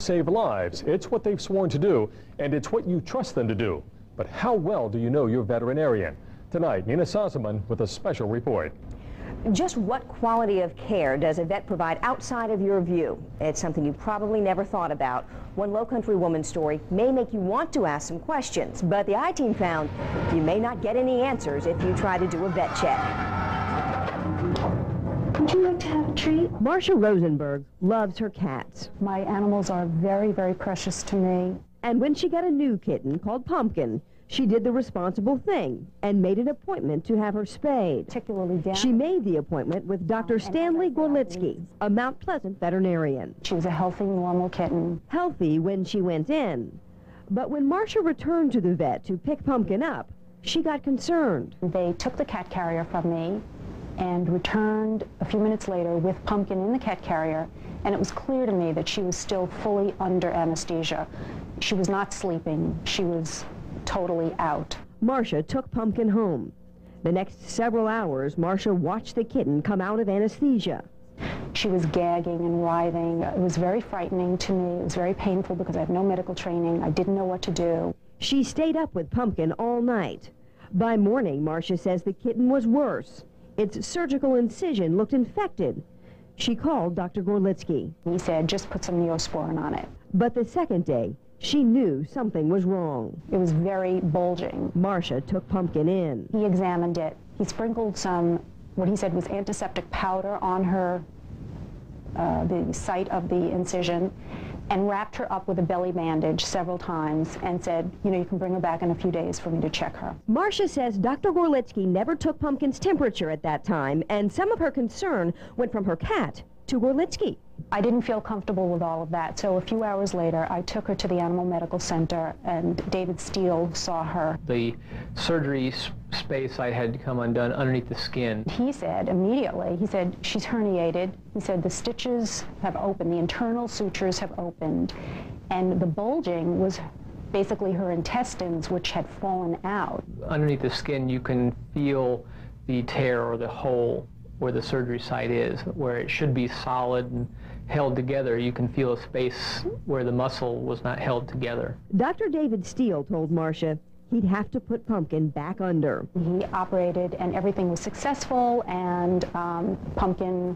save lives. It's what they've sworn to do, and it's what you trust them to do. But how well do you know your veterinarian? Tonight, Nina Sossaman with a special report. Just what quality of care does a vet provide outside of your view? It's something you probably never thought about. One Lowcountry woman's story may make you want to ask some questions, but the I-Team found you may not get any answers if you try to do a vet check. Would you like to have a treat? Marcia Rosenberg loves her cats. My animals are very, very precious to me. And when she got a new kitten called Pumpkin, she did the responsible thing and made an appointment to have her spayed. Particularly down. She made the appointment with Dr. Stanley Gorlitsky, a Mount Pleasant veterinarian. She was a healthy, normal kitten. Healthy when she went in. But when Marcia returned to the vet to pick Pumpkin up, she got concerned. They took the cat carrier from me and returned a few minutes later with Pumpkin in the cat carrier, and it was clear to me that she was still fully under anesthesia. She was not sleeping. She was totally out. Marcia took Pumpkin home. The next several hours, Marcia watched the kitten come out of anesthesia. She was gagging and writhing. It was very frightening to me. It was very painful because I have no medical training. I didn't know what to do. She stayed up with Pumpkin all night. By morning, Marcia says the kitten was worse. Its surgical incision looked infected. She called Dr. Gorlitsky. He said, just put some Neosporin on it. But the second day, she knew something was wrong. It was very bulging. Marcia took Pumpkin in. He examined it. He sprinkled some, what he said was antiseptic powder on her, the site of the incision, and wrapped her up with a belly bandage several times and said, you know, you can bring her back in a few days for me to check her. Marcia says Dr. Gorlitsky never took Pumpkin's temperature at that time, and some of her concern went from her cat to Gorlitsky. I didn't feel comfortable with all of that, so a few hours later I took her to the Animal Medical Center, and David Steele saw her. The surgery space I had to come undone underneath the skin. He said immediately, he said, she's herniated. He said the stitches have opened, the internal sutures have opened, and the bulging was basically her intestines, which had fallen out. Underneath the skin you can feel the tear or the hole where the surgery site is, where it should be solid and held together. You can feel a space where the muscle was not held together. Dr. David Steele told Marcia he'd have to put Pumpkin back under. He operated and everything was successful, and Pumpkin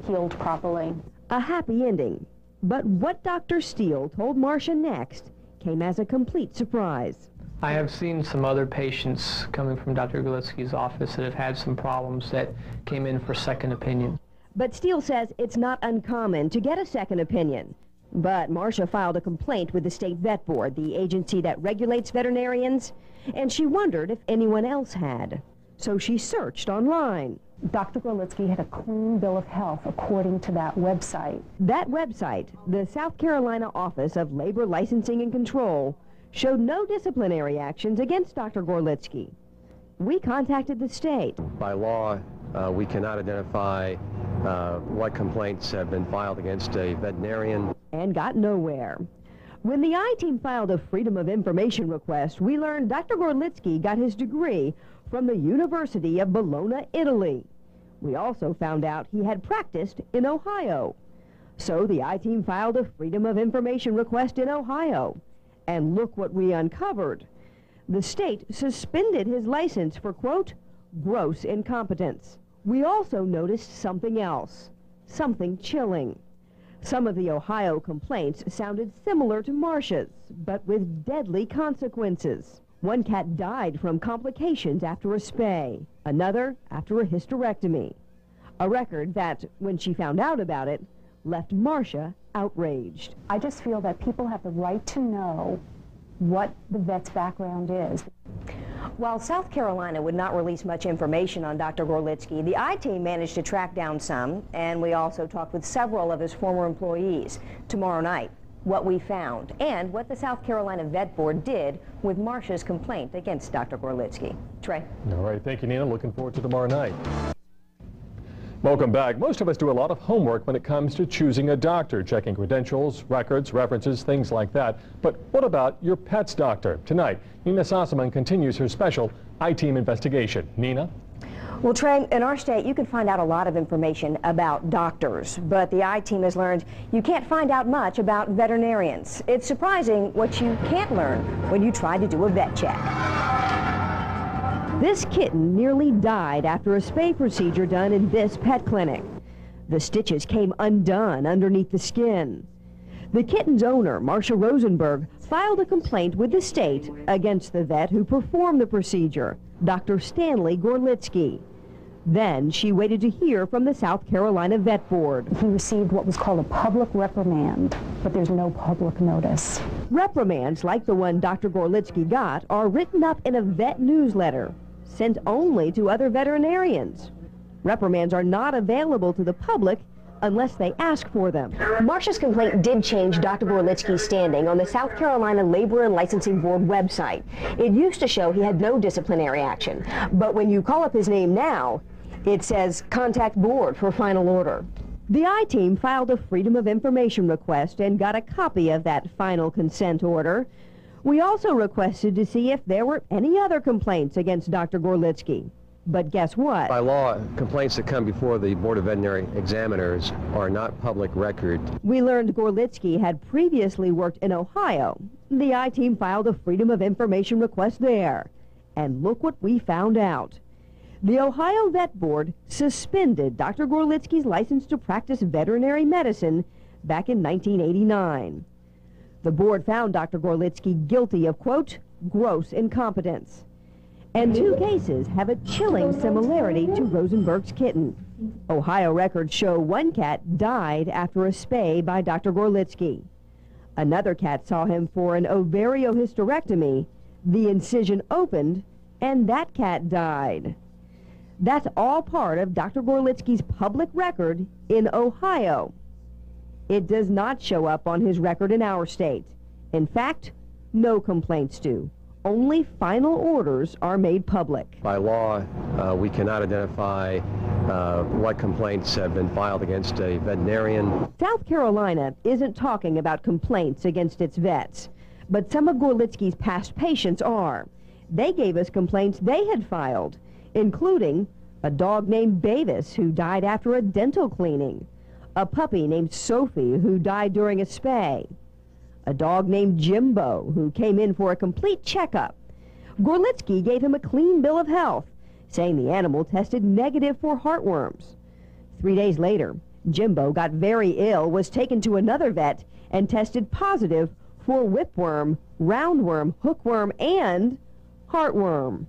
healed properly. A happy ending. But what Dr. Steele told Marcia next came as a complete surprise. I have seen some other patients coming from Dr. Gorlitsky's office that have had some problems that came in for second opinion. But Steele says it's not uncommon to get a second opinion. But Marcia filed a complaint with the State Vet Board, the agency that regulates veterinarians, and she wondered if anyone else had. So she searched online. Dr. Gorlitsky had a clean bill of health according to that website. That website, the South Carolina Office of Labor Licensing and Control, showed no disciplinary actions against Dr. Gorlitsky. We contacted the state. By law, we cannot identify what complaints have been filed against a veterinarian. And got nowhere. When the I-Team filed a Freedom of Information request, we learned Dr. Gorlitsky got his degree from the University of Bologna, Italy. We also found out he had practiced in Ohio. So the I-Team filed a Freedom of Information request in Ohio. And look what we uncovered. The state suspended his license for, quote, gross incompetence. We also noticed something else, something chilling. Some of the Ohio complaints sounded similar to Marcia's, but with deadly consequences. One cat died from complications after a spay, another after a hysterectomy. A record that, when she found out about it, left Marcia outraged. I just feel that people have the right to know what the vet's background is. While South Carolina would not release much information on Dr. Gorlitsky, the I-Team managed to track down some, and we also talked with several of his former employees. Tomorrow night, what we found and what the South Carolina Vet Board did with Marcia's complaint against Dr. Gorlitsky. Trey. All right, thank you, Nina. Looking forward to tomorrow night. Welcome back. Most of us do a lot of homework when it comes to choosing a doctor, checking credentials, records, references, things like that. But what about your pet's doctor? Tonight, Nina Sossaman continues her special I-Team investigation. Nina? Well, Trey, in our state, you can find out a lot of information about doctors, but the I-Team has learned you can't find out much about veterinarians. It's surprising what you can't learn when you try to do a vet check. This kitten nearly died after a spay procedure done in this pet clinic. The stitches came undone underneath the skin. The kitten's owner, Marcia Rosenberg, filed a complaint with the state against the vet who performed the procedure, Dr. Stanley Gorlitsky. Then she waited to hear from the South Carolina Vet Board. He received what was called a public reprimand, but there's no public notice. Reprimands like the one Dr. Gorlitsky got are written up in a vet newsletter, sent only to other veterinarians. Reprimands are not available to the public unless they ask for them. Marcia's complaint did change Dr. Gorlitsky's standing on the South Carolina Labor and Licensing Board website. It used to show he had no disciplinary action, but when you call up his name now, it says contact board for final order. The I-Team filed a Freedom of Information request and got a copy of that final consent order. We also requested to see if there were any other complaints against Dr. Gorlitsky. But guess what? By law, complaints that come before the Board of Veterinary Examiners are not public record. We learned Gorlitsky had previously worked in Ohio. The I-Team filed a Freedom of Information request there. And look what we found out. The Ohio Vet Board suspended Dr. Gorlitsky's license to practice veterinary medicine back in 1989. The board found Dr. Gorlitsky guilty of, quote, gross incompetence. And two cases have a chilling similarity to Rosenberg's kitten. Ohio records show one cat died after a spay by Dr. Gorlitsky. Another cat saw him for an ovariohysterectomy. The incision opened, and that cat died. That's all part of Dr. Gorlitsky's public record in Ohio. It does not show up on his record in our state. In fact, no complaints do. Only final orders are made public. By law, we cannot identify what complaints have been filed against a veterinarian. South Carolina isn't talking about complaints against its vets, but some of Gorlitsky's past patients are. They gave us complaints they had filed, including a dog named Bavis who died after a dental cleaning, a puppy named Sophie who died during a spay, a dog named Jimbo who came in for a complete checkup. Gorlitsky gave him a clean bill of health, saying the animal tested negative for heartworms. 3 days later, Jimbo got very ill, was taken to another vet, and tested positive for whipworm, roundworm, hookworm, and heartworm.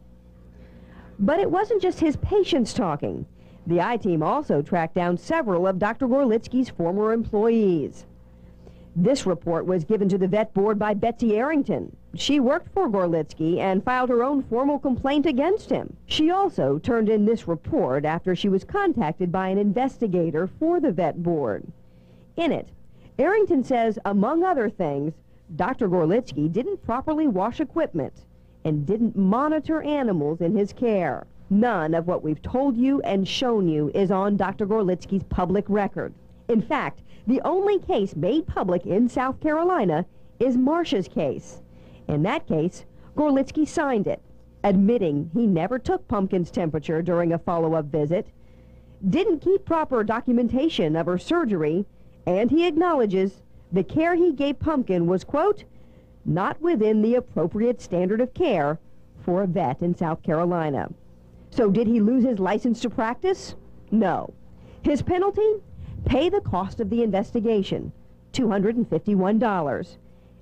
But it wasn't just his patients talking. The I-Team also tracked down several of Dr. Gorlitsky's former employees. This report was given to the vet board by Betsy Arrington. She worked for Gorlitsky and filed her own formal complaint against him. She also turned in this report after she was contacted by an investigator for the vet board. In it, Arrington says, among other things, Dr. Gorlitsky didn't properly wash equipment and didn't monitor animals in his care. None of what we've told you and shown you is on Dr. Gorlitsky's public record. In fact, the only case made public in South Carolina is Marcia's case. In that case, Gorlitsky signed it, admitting he never took Pumpkin's temperature during a follow-up visit, didn't keep proper documentation of her surgery, and he acknowledges the care he gave Pumpkin was, quote, not within the appropriate standard of care for a vet in South Carolina. So did he lose his license to practice? No. His penalty? Pay the cost of the investigation, $251,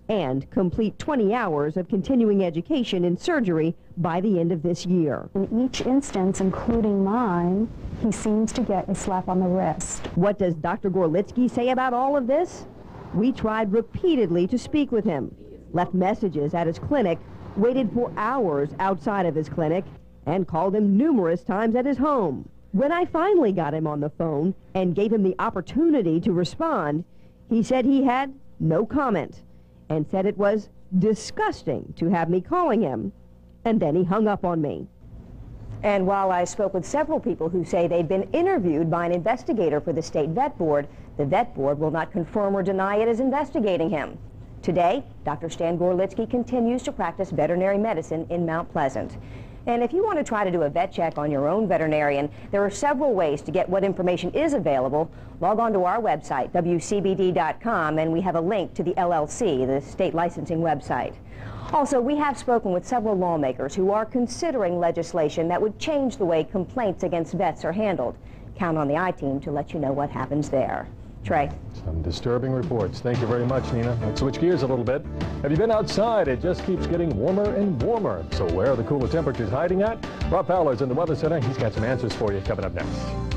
and complete 20 hours of continuing education in surgery by the end of this year. In each instance, including mine, he seems to get a slap on the wrist. What does Dr. Gorlitsky say about all of this? We tried repeatedly to speak with him, left messages at his clinic, waited for hours outside of his clinic, and called him numerous times at his home. When I finally got him on the phone and gave him the opportunity to respond, he said he had no comment and said it was disgusting to have me calling him, and then he hung up on me. And while I spoke with several people who say they've been interviewed by an investigator for the state vet board, the vet board will not confirm or deny it is investigating him. Today, Dr. Stan Gorlitsky continues to practice veterinary medicine in Mount Pleasant. And if you want to try to do a vet check on your own veterinarian, there are several ways to get what information is available. Log on to our website, wcbd.com, and we have a link to the LLC, the state licensing website. Also, we have spoken with several lawmakers who are considering legislation that would change the way complaints against vets are handled. Count on the I-Team to let you know what happens there. Trey. Some disturbing reports. Thank you very much, Nina. Let's switch gears a little bit. Have you been outside? It just keeps getting warmer and warmer. So where are the cooler temperatures hiding at? Rob Fowler's in the Weather Center. He's got some answers for you coming up next.